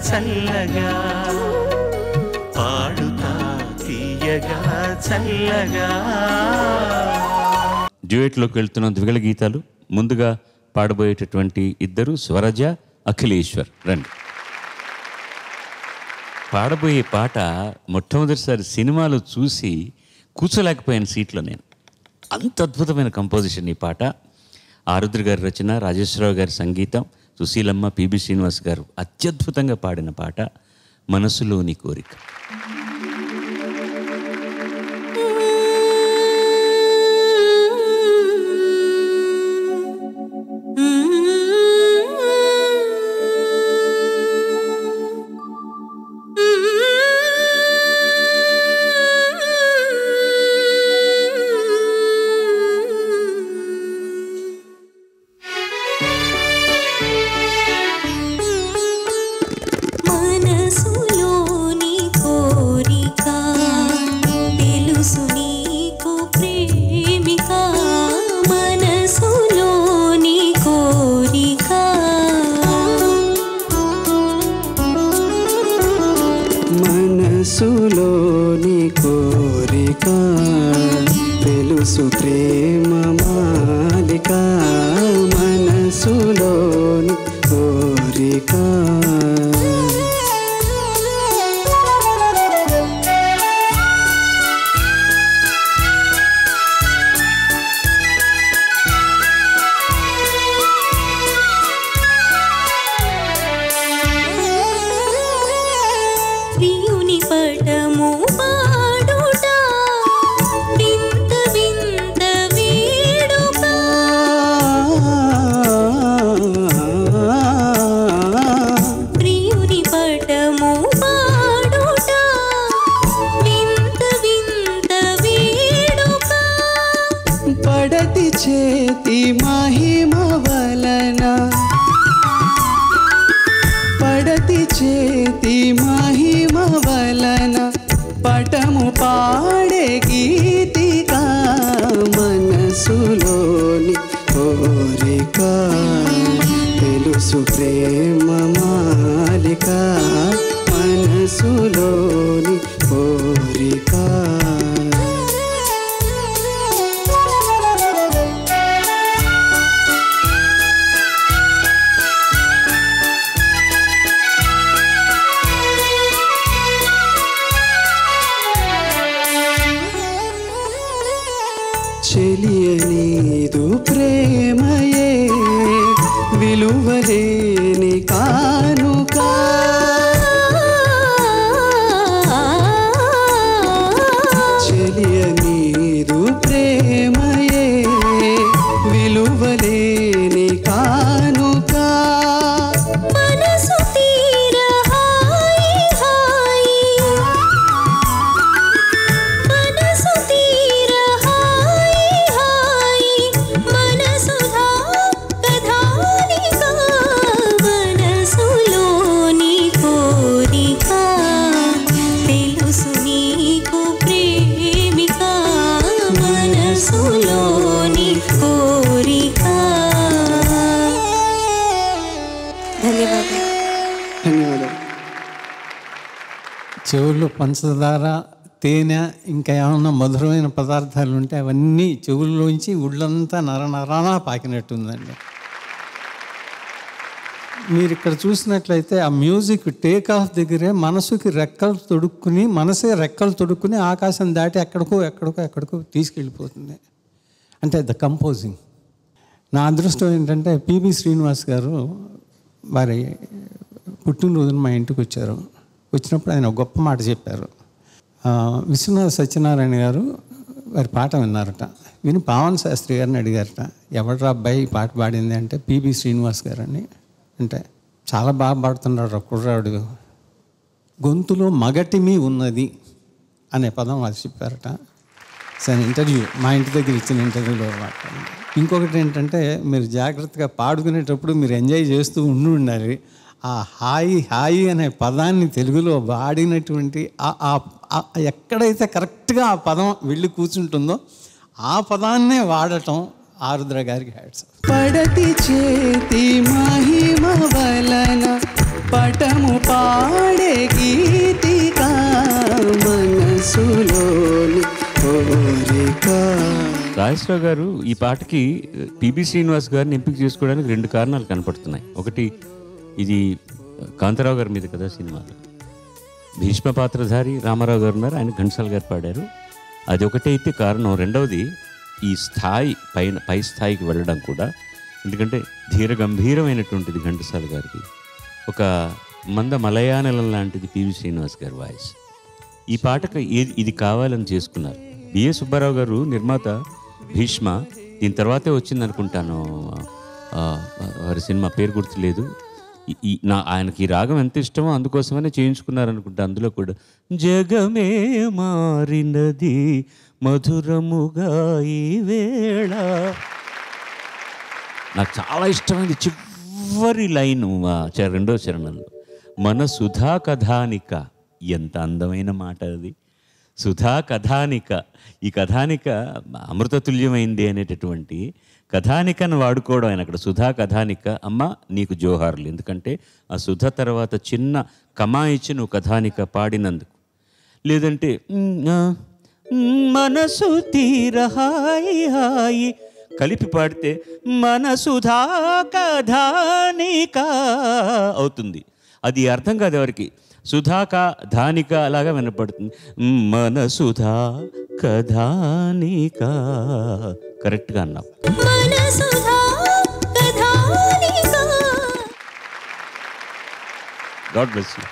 చల్లగా పాడుతా తీయగా చల్లగా. డ్యూయెట్లోకి వెళ్తున్న ద్విగళ గీతాలు. ముందుగా పాడబోయేటటువంటి ఇద్దరు స్వరజ, అఖిలేశ్వర్. రండి. పాడబోయే పాట మొట్టమొదటిసారి సినిమాలో చూసి కూర్చోలేకపోయాను సీట్లో నేను. అంత అద్భుతమైన కంపోజిషన్ ఈ పాట. ఆరుద్ర గారి రచన, రాజేశ్వరరావు గారి సంగీతం, సుశీలమ్మ, పిబి శ్రీనివాస్ గారు అత్యద్భుతంగా పాడిన పాట మనసులోని కోరిక. మనసులోని కోరిక తెలుసు ప్రేమ మాలిక. మనసులోని కోరిక పడతి చేతి మహిమ వలన, పడతి చేతి మహిమ వలన పటము పాడే గీతిక. మనసులోని కోరిక తెలుసు ప్రేమ మాలిక. మనసులోని కోరిక చెలియనీదు ప్రేమయే విలువలేని కానుక. చెలియనీదు ప్రేమయే విలువలేని కానుక. మనసు తీర హాయి హాయి, మనసు తీర హాయి హాయి, మనసుధా కథానిక. మనసులోని కోరిక తెలుసు నీకు ప్రేమిక. మనసులోని కోరిక. ధన్యవాదాలు. చెవుల్లో పంచదార, తేనె, ఇంకా ఏమన్నా మధురమైన పదార్థాలు ఉంటే అవన్నీ చెవుల్లోంచి ఉళ్ళంతా నరనరానా పాకినట్టుందండి. మీరు ఇక్కడ చూసినట్లయితే ఆ మ్యూజిక్ టేక్ ఆఫ్ దగ్గరే మనసుకి రెక్కలు తొడుక్కుని, మనసే రెక్కలు తొడుక్కుని ఆకాశం దాటి ఎక్కడికో తీసుకెళ్ళిపోతుంది. అంటే ద కంపోజింగ్. నా అదృష్టం ఏంటంటే పిబి శ్రీనివాస్ గారు వారి పుట్టినరోజున మా ఇంటికి వచ్చారు. వచ్చినప్పుడు ఆయన ఒక గొప్ప మాట చెప్పారు. విశ్వనాథ సత్యనారాయణ గారు వారి పాట విన్నారట. విని పావన్ శాస్త్రి గారిని అడిగారట, ఎవడ్రా అబ్బాయి ఈ పాట పాడింది అంటే పిబి శ్రీనివాస్ గారని. అంటే చాలా బాగా పాడుతున్నాడు కుర్రాడు, గొంతులో మగటిమి ఉన్నది అనే పదం వాళ్ళు చెప్పారట. సరే, ఇంటర్వ్యూ మా ఇంటి దగ్గర ఇచ్చిన ఇంటర్వ్యూలో మాట్లాడండి. ఇంకొకటి ఏంటంటే మీరు జాగ్రత్తగా పాడుకునేటప్పుడు మీరు ఎంజాయ్ చేస్తూ ఉండాలి. ఆ హాయి హాయి అనే పదాన్ని తెలుగులో వాడినటువంటి ఎక్కడైతే కరెక్ట్గా ఆ పదం వెళ్ళి కూర్చుంటుందో ఆ పదాన్నే వాడటం ఆరుద్ర గారికి హ్యాట్స్. పడతి చేతి మహిమ వలన పటము పాడే గీతిక మనసులోని కోరిక. రాజేశ్వరరావు గారు ఈ పాటకి పిబి శ్రీనివాస్ గారిని ఎంపిక చేసుకోవడానికి 2 కారణాలు కనపడుతున్నాయి. ఒకటి, ఇది కాంతారావు గారి మీద కదా సినిమాలో, భీష్మ పాత్రధారి రామారావు గారు ఉన్నారు, ఆయన ఘంటసాల గారు పాడారు. అది ఒకటే అయితే కారణం. రెండవది, ఈ స్థాయి పై స్థాయికి వెళ్ళడం కూడా, ఎందుకంటే ధీర గంభీరమైనటువంటిది ఘంటసాల గారికి, ఒక మంద మలయాళం లాంటిది పివి శ్రీనివాస్ గారి వాయిస్. ఈ పాటకు ఇది కావాలని చేసుకున్నారు. బిఏ సుబ్బారావు గారు నిర్మాత భీష్మ, దీని తర్వాతే వచ్చింది అనుకుంటాను వారి సినిమా, పేరు గుర్తులేదు. ఆయనకి ఈ రాగం ఎంత ఇష్టమో అందుకోసమనే చేయించుకున్నారు అనుకుంటా. అందులో కూడా జగమే మారినది మధురముగా ఈ వేళ, నాకు చాలా ఇష్టమైంది చివరి లైను 2వ చరణంలో, మన సుధా కథానిక. ఎంత అందమైన మాట అది, సుధా కథానిక. ఈ కథానిక అమృతతుల్యమైంది అనేటటువంటి కథానికను వాడుకోవడం ఆయన అక్కడ, సుధా కథానిక. అమ్మ నీకు జోహార్లు, ఎందుకంటే ఆ సుధ తర్వాత చిన్న కమా ఇచ్చి నువ్వు కథానిక పాడినందుకు. లేదంటే మనసు తీర హాయి హాయి కలిపి పాడితే మన సుధా కథానిక అవుతుంది. అది అర్థం కాదు ఎవరికి. సుధాక ధానిక అలాగా వినపడుతుంది. మన సుధా కథానిక కరెక్ట్గా అన్నావు. God bless you.